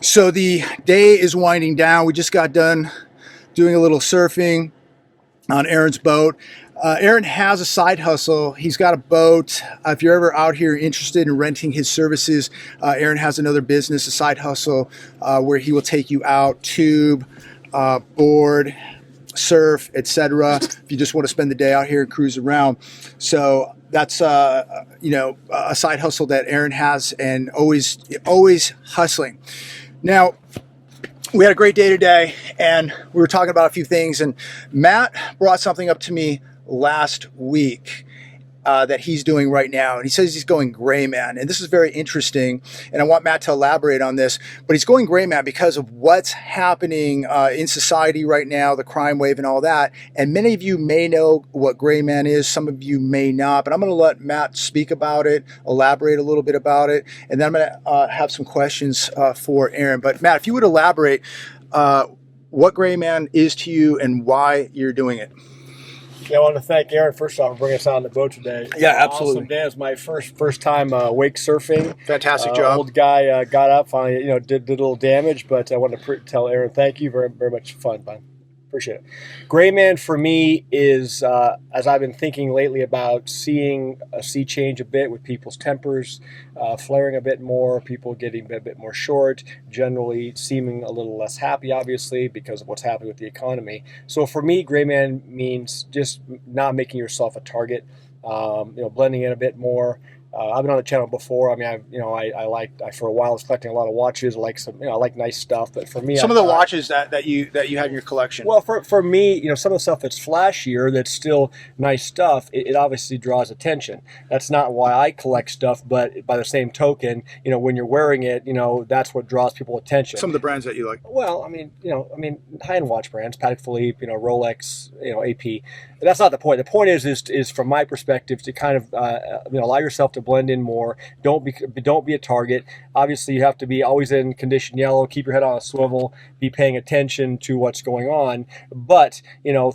So the day is winding down. We just got done doing a little surfing on Aaron's boat. Aaron has a side hustle. He's got a boat. If you're ever out here interested in renting his services, Aaron has another business, a side hustle, where he will take you out, tube, board, surf, etc. If you just want to spend the day out here and cruise around. So that's a side hustle that Aaron has, and always hustling. Now, we had a great day today, and we were talking about a few things, and Matt brought something up to me last week that he's doing right now, and he says he's going gray man, and this is very interesting, and I want Matt to elaborate on this. But he's going gray man because of what's happening in society right now, the crime wave and all that. And many of you may know what gray man is, some of you may not, but I'm going to let Matt speak about it, elaborate a little bit about it, and then I'm going to have some questions for Aaron. But Matt, if you would elaborate what gray man is to you and why you're doing it. Yeah, I want to thank Aaron first off for bringing us out on the boat today. Yeah, absolutely. Awesome day. It was my first time wake surfing. Fantastic job. Old guy got up, finally, did a little damage, but I want to tell Aaron thank you. Very, very much fun, man. Appreciate it. Gray man for me is, as I've been thinking lately about seeing a sea change a bit with people's tempers, flaring a bit more, people getting a bit more short, generally seeming a little less happy, obviously, because of what's happening with the economy. So for me, gray man means just not making yourself a target, blending in a bit more. I've been on the channel before. I mean, I for a while was collecting a lot of watches. I like nice stuff. But for me, some of the watches that you had in your collection. Well, for me, some of the stuff that's flashier, that's still nice stuff. It obviously draws attention. That's not why I collect stuff. But by the same token, when you're wearing it, that's what draws people attention. Some of the brands that you like. Well, high-end watch brands, Patek Philippe, Rolex, AP. That's not the point. The point is from my perspective to kind of allow yourself to blend in more. Don't be a target. Obviously, you have to be always in condition yellow. Keep your head on a swivel. Be paying attention to what's going on. But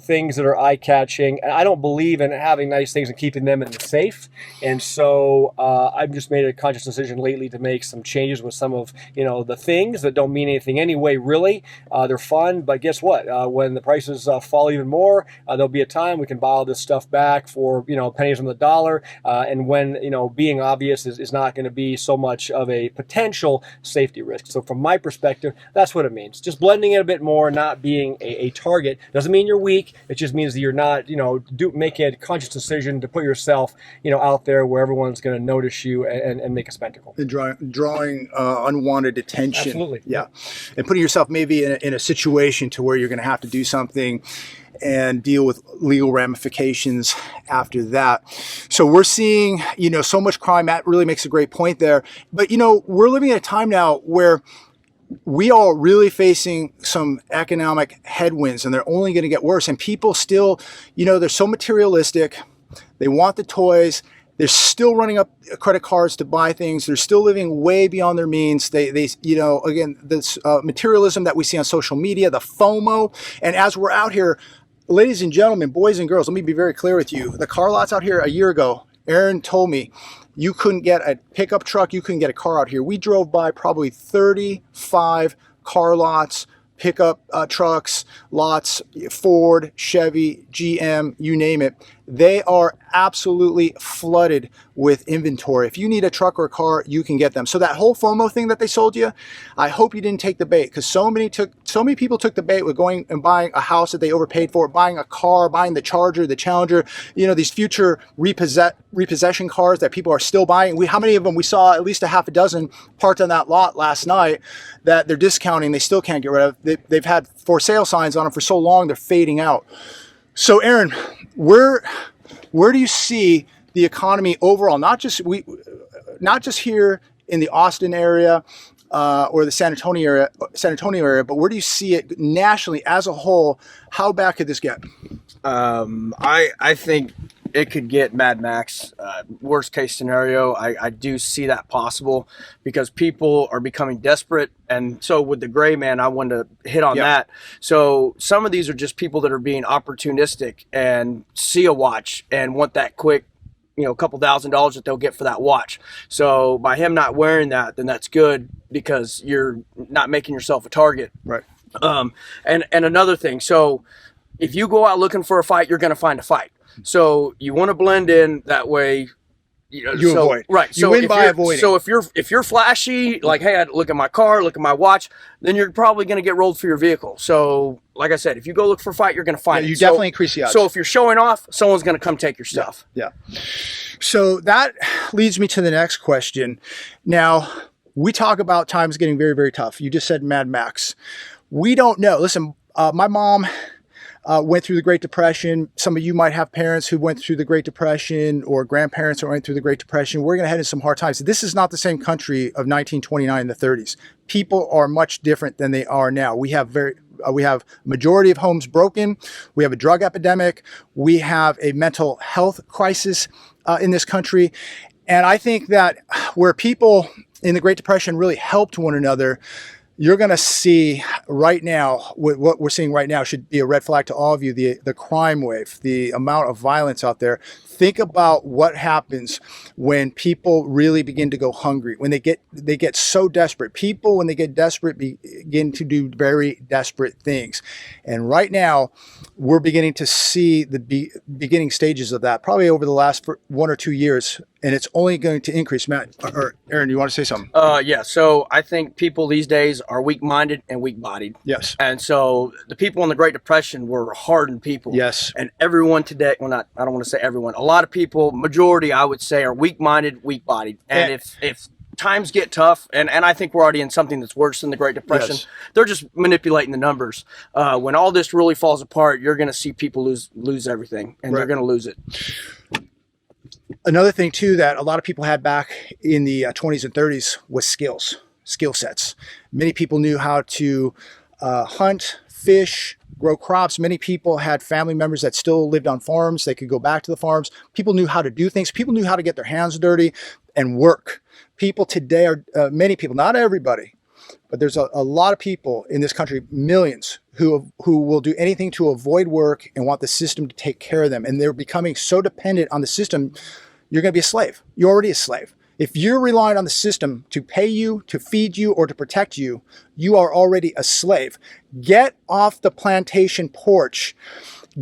things that are eye-catching. And I don't believe in having nice things and keeping them in the safe. And so I've just made a conscious decision lately to make some changes with some of the things that don't mean anything anyway. Really, they're fun. But guess what? When the prices fall even more, there'll be a time we can buy all this stuff back for pennies on the dollar. And when being obvious is not going to be so much of a potential safety risk. So from my perspective, that's what it means. Just blending it a bit more, not being a target. Doesn't mean you're weak. It just means that you're not, making a conscious decision to put yourself, out there where everyone's going to notice you and make a spectacle. And drawing unwanted attention. Absolutely. Yeah. And putting yourself maybe in a situation to where you're going to have to do something and deal with legal ramifications after that. So we're seeing, so much crime. Matt really makes a great point there. But, we're living at a time now where we are really facing some economic headwinds, and they're only going to get worse. And people still, they're so materialistic. They want the toys. They're still running up credit cards to buy things. They're still living way beyond their means. They again, this materialism that we see on social media, the FOMO. And as we're out here, ladies and gentlemen, boys and girls, let me be very clear with you. The car lots out here a year ago, Aaron told me, you couldn't get a pickup truck, you couldn't get a car out here. We drove by probably 35 car lots, pickup trucks, lots, Ford, Chevy, GM, you name it. They are absolutely flooded with inventory. If you need a truck or a car, you can get them. So that whole FOMO thing that they sold you, I hope you didn't take the bait, because so many people took the bait with going and buying a house that they overpaid for, buying a car, buying the Charger, the Challenger, these future repossession cars that people are still buying. How many of them we saw? At least a half a dozen parked on that lot last night that they're discounting. They still can't get rid of. They've had for sale signs on them for so long, they're fading out. So Aaron, where do you see the economy overall? Not just here in the Austin area or the San Antonio area, but where do you see it nationally as a whole? How bad could this get? I think it could get Mad Max. Worst case scenario, I do see that possible because people are becoming desperate. And so with the gray man, I wanted to hit on that. So some of these are just people that are being opportunistic and see a watch and want that quick a couple $1,000s that they'll get for that watch. So by him not wearing that, then that's good because you're not making yourself a target. Right. And another thing, so if you go out looking for a fight, you're going to find a fight. So you want to blend in that way. You avoid. Right. You win by avoiding. So if you're flashy, like, hey, I look at my car, look at my watch, then you're probably going to get rolled for your vehicle. So like I said, if you go look for a fight, you're going to find it. You definitely increase the odds. So if you're showing off, someone's going to come take your stuff. Yeah. So that leads me to the next question. Now, we talk about times getting very, very tough. You just said Mad Max. We don't know. Listen, my mom went through the Great Depression. Some of you might have parents who went through the Great Depression or grandparents who went through the Great Depression. We're going to head into some hard times. This is not the same country of 1929 in the 30s. People are much different than they are now. We have majority of homes broken. We have a drug epidemic. We have a mental health crisis in this country. And I think that where people in the Great Depression really helped one another, you're going to see right now, what we're seeing right now should be a red flag to all of you, the crime wave, the amount of violence out there. Think about what happens when people really begin to go hungry, when they get so desperate. People, when they get desperate, begin to do very desperate things. And right now, we're beginning to see the beginning stages of that, probably over the last 1 or 2 years, and it's only going to increase. Matt, or Aaron, you want to say something? Yeah, so I think people these days are weak-minded and weak-bodied. Yes. And so the people in the Great Depression were hardened people. Yes. And everyone today, well, I don't want to say everyone, a lot of people, majority I would say, are weak-minded, weak-bodied. And if times get tough, and I think we're already in something that's worse than the Great Depression, yes, they're just manipulating the numbers. When all this really falls apart, you're going to see people lose everything, and they're going to lose it. Another thing, too, that a lot of people had back in the 20s and 30s was skill sets. Many people knew how to hunt, fish, grow crops. Many people had family members that still lived on farms. They could go back to the farms. People knew how to do things. People knew how to get their hands dirty and work. People today are, many people, not everybody, but there's a lot of people in this country, millions, who will do anything to avoid work and want the system to take care of them. And they're becoming so dependent on the system, you're going to be a slave. You're already a slave. If you're relying on the system to pay you, to feed you, or to protect you, you are already a slave. Get off the plantation porch.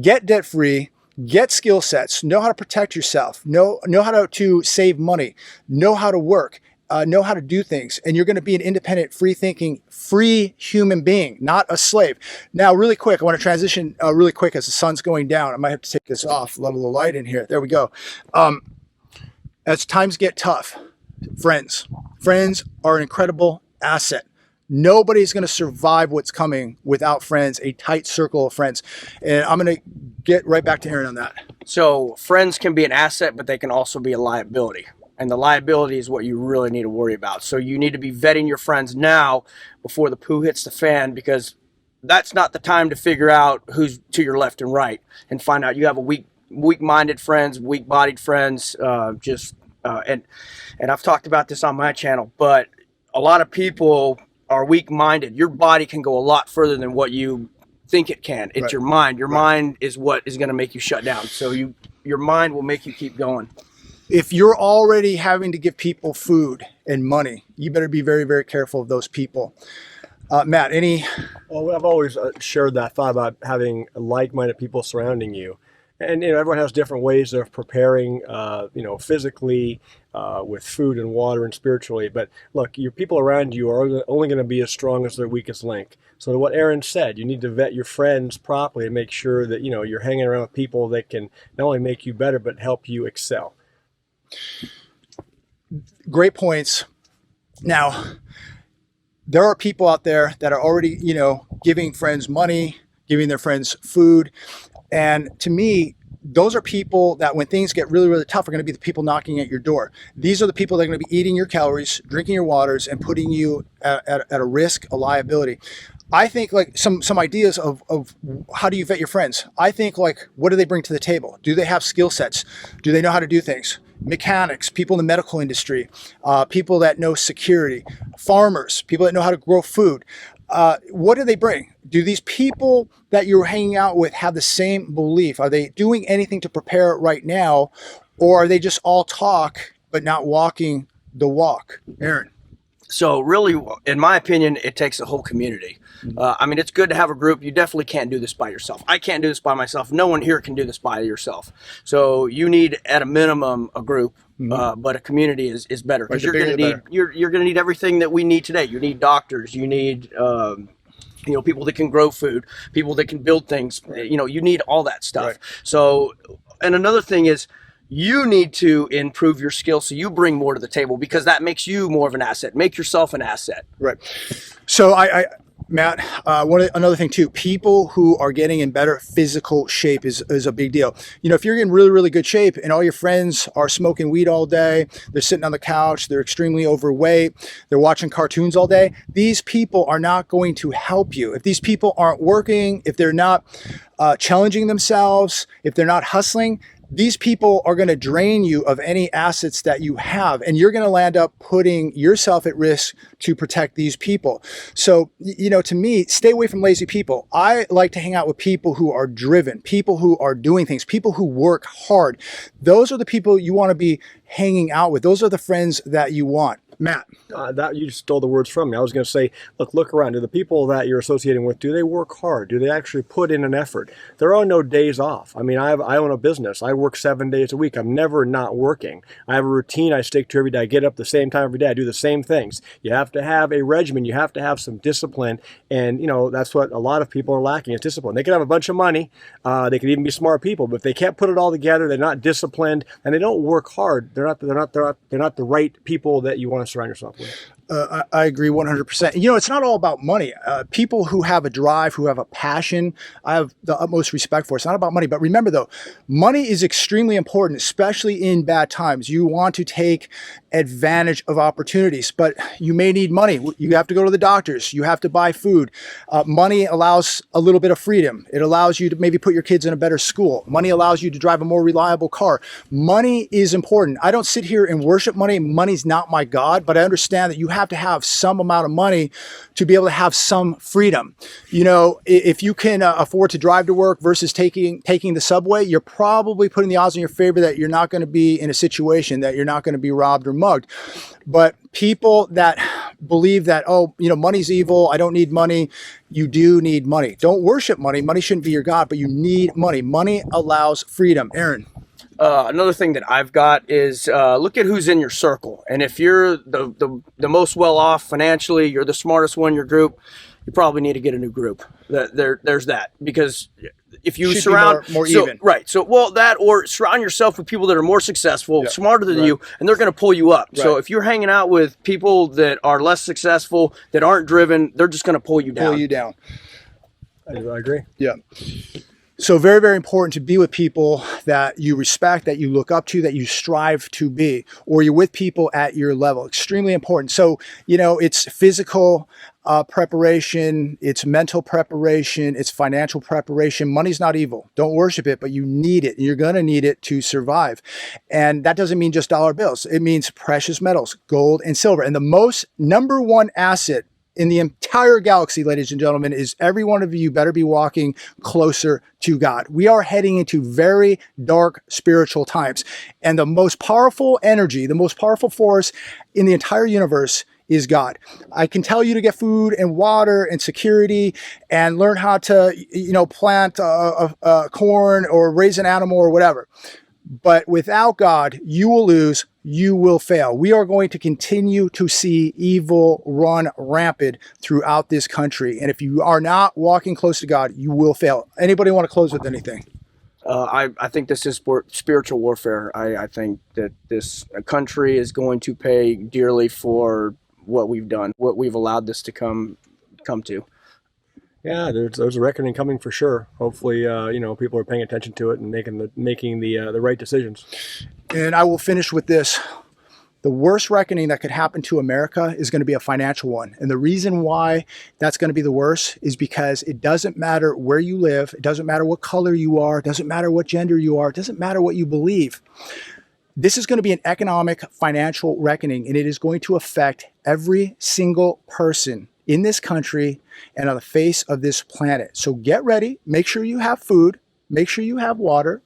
Get debt-free. Get skill sets. Know how to protect yourself. Know how to save money. Know how to work. Know how to do things. And you're going to be an independent, free-thinking, free human being, not a slave. Now, really quick, I want to transition really quick as the sun's going down. I might have to take this off, level the light in here. There we go. As times get tough, friends are an incredible asset. Nobody's going to survive what's coming without friends, a tight circle of friends. And I'm going to get right back to Aaron on that. So friends can be an asset, but they can also be a liability. And the liability is what you really need to worry about. So you need to be vetting your friends now before the poo hits the fan, because that's not the time to figure out who's to your left and right and find out you have a weak-minded friends, weak-bodied friends, and I've talked about this on my channel, but a lot of people are weak-minded. Your body can go a lot further than what you think it can. It's your mind. Your mind is what is going to make you shut down. So your mind will make you keep going. If you're already having to give people food and money, you better be very, very careful of those people. Matt, any? Well, I've always shared that thought about having like-minded people surrounding you. And, everyone has different ways of preparing, physically, with food and water and spiritually. But look, your people around you are only going to be as strong as their weakest link. So what Aaron said, you need to vet your friends properly and make sure that, you're hanging around with people that can not only make you better, but help you excel. Great points. Now, there are people out there that are already, giving friends money, giving their friends food. And to me, those are people that when things get really, really tough are going to be the people knocking at your door. These are the people that are going to be eating your calories, drinking your waters, and putting you at a risk, a liability. I think like some ideas of how do you vet your friends? I think like, what do they bring to the table? Do they have skill sets? Do they know how to do things? Mechanics, people in the medical industry, people that know security, farmers, people that know how to grow food. What do they bring? Do these people that you're hanging out with have the same belief? Are they doing anything to prepare right now? Or are they just all talk but not walking the walk? Aaron. So really, in my opinion, it takes a whole community. I mean, it's good to have a group. You definitely can't do this by yourself. I can't do this by myself. No one here can do this by yourself. So you need, at a minimum, a group. But a community is better, because you're going to need you're going to need everything that we need today. You need doctors. You need people that can grow food, people that can build things. You need all that stuff. Right. So, and another thing is, you need to improve your skills so you bring more to the table, because that makes you more of an asset. Make yourself an asset. Right. So Matt, another thing too, people who are getting in better physical shape is a big deal. If you're in really, really good shape and all your friends are smoking weed all day, they're sitting on the couch, they're extremely overweight, they're watching cartoons all day, these people are not going to help you. If these people aren't working, if they're not challenging themselves, if they're not hustling, these people are going to drain you of any assets that you have, and you're going to land up putting yourself at risk to protect these people. So, to me, stay away from lazy people. I like to hang out with people who are driven, people who are doing things, people who work hard. Those are the people you want to be hanging out with. Those are the friends that you want. Matt. That you just stole the words from me. I was going to say, look around. Do the people that you're associating with, do they work hard? Do they actually put in an effort? There are no days off. I mean, I own a business. I work 7 days a week. I'm never not working. I have a routine I stick to every day. I get up the same time every day. I do the same things. You have to have a regimen. You have to have some discipline. And, that's what a lot of people are lacking, is discipline. They can have a bunch of money. They can even be smart people. But if they can't put it all together, they're not disciplined, and they don't work hard, they're not the right people that you want to surround yourself with. I agree 100%. It's not all about money. People who have a drive, who have a passion, I have the utmost respect for. It's not about money. But remember, though, money is extremely important, especially in bad times. You want to take advantage of opportunities, but you may need money. You have to go to the doctors. You have to buy food. Money allows a little bit of freedom. It allows you to maybe put your kids in a better school. Money allows you to drive a more reliable car. Money is important. I don't sit here and worship money. Money's not my God, but I understand that you have to have some amount of money to be able to have some freedom. If you can afford to drive to work versus taking the subway, you're probably putting the odds in your favor that you're not going to be in a situation that you're not going to be robbed or mugged. But people that believe that, money's evil, I don't need money, you do need money. Don't worship money. Money shouldn't be your God, but you need money. Money allows freedom. Aaron. Another thing that I've got is look at who's in your circle. And if you're the most well-off financially, you're the smartest one in your group, you probably need to get a new group. There's that. Because if you surround more even. Right. So, or surround yourself with people that are more successful, smarter than you, and they're going to pull you up. Right. So if you're hanging out with people that are less successful, that aren't driven, they're just going to pull you down. I agree. Yeah. So very, very important to be with people that you respect, that you look up to, that you strive to be, or you're with people at your level. Extremely important. So, it's physical preparation, it's mental preparation, it's financial preparation. Money's not evil. Don't worship it, but you need it. You're going to need it to survive. And that doesn't mean just dollar bills. It means precious metals, gold and silver. And the number one asset in the entire galaxy, ladies and gentlemen, is every one of you better be walking closer to God. We are heading into very dark spiritual times. And the most powerful energy, the most powerful force in the entire universe is God. I can tell you to get food and water and security and learn how to, plant corn or raise an animal or whatever. But without God, you will lose, you will fail. We are going to continue to see evil run rampant throughout this country. And if you are not walking close to God, you will fail. Anybody want to close with anything? I think this is spiritual warfare. I think that this country is going to pay dearly for what we've done, what we've allowed this to come to. Yeah, there's a reckoning coming for sure. Hopefully, people are paying attention to it and making the right decisions. And I will finish with this. The worst reckoning that could happen to America is going to be a financial one. And the reason why that's going to be the worst is because it doesn't matter where you live. It doesn't matter what color you are. It doesn't matter what gender you are. It doesn't matter what you believe. This is going to be an economic, financial reckoning, and it is going to affect every single person in this country and on the face of this planet. So get ready. Make sure you have food. Make sure you have water.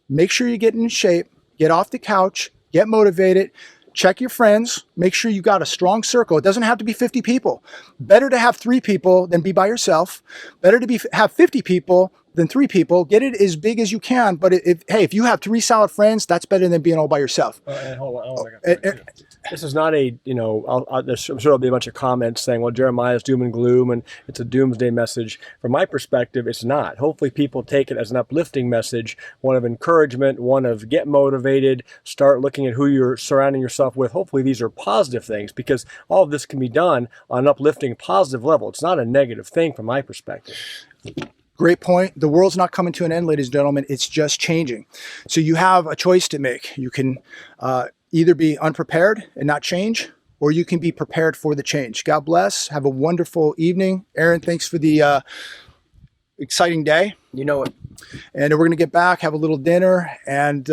Make sure you get in shape. get off the couch, get motivated, check your friends, make sure you got a strong circle. It doesn't have to be 50 people. Better to have 3 people than be by yourself. Better to have 50 people than 3 people. Get it as big as you can. But if you have 3 solid friends, that's better than being all by yourself. Hold on. This is not a, I'm sure there'll be a bunch of comments saying, well, Jeremiah's doom and gloom and it's a doomsday message. From my perspective, it's not. Hopefully people take it as an uplifting message, one of encouragement, one of get motivated, start looking at who you're surrounding yourself with. Hopefully these are positive things, because all of this can be done on an uplifting, positive level. It's not a negative thing from my perspective. Great point. The world's not coming to an end, ladies and gentlemen. It's just changing. So you have a choice to make. You can either be unprepared and not change, or you can be prepared for the change. God bless. Have a wonderful evening. Aaron, thanks for the exciting day. You know it. And we're going to get back, have a little dinner. And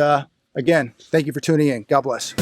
again, thank you for tuning in. God bless.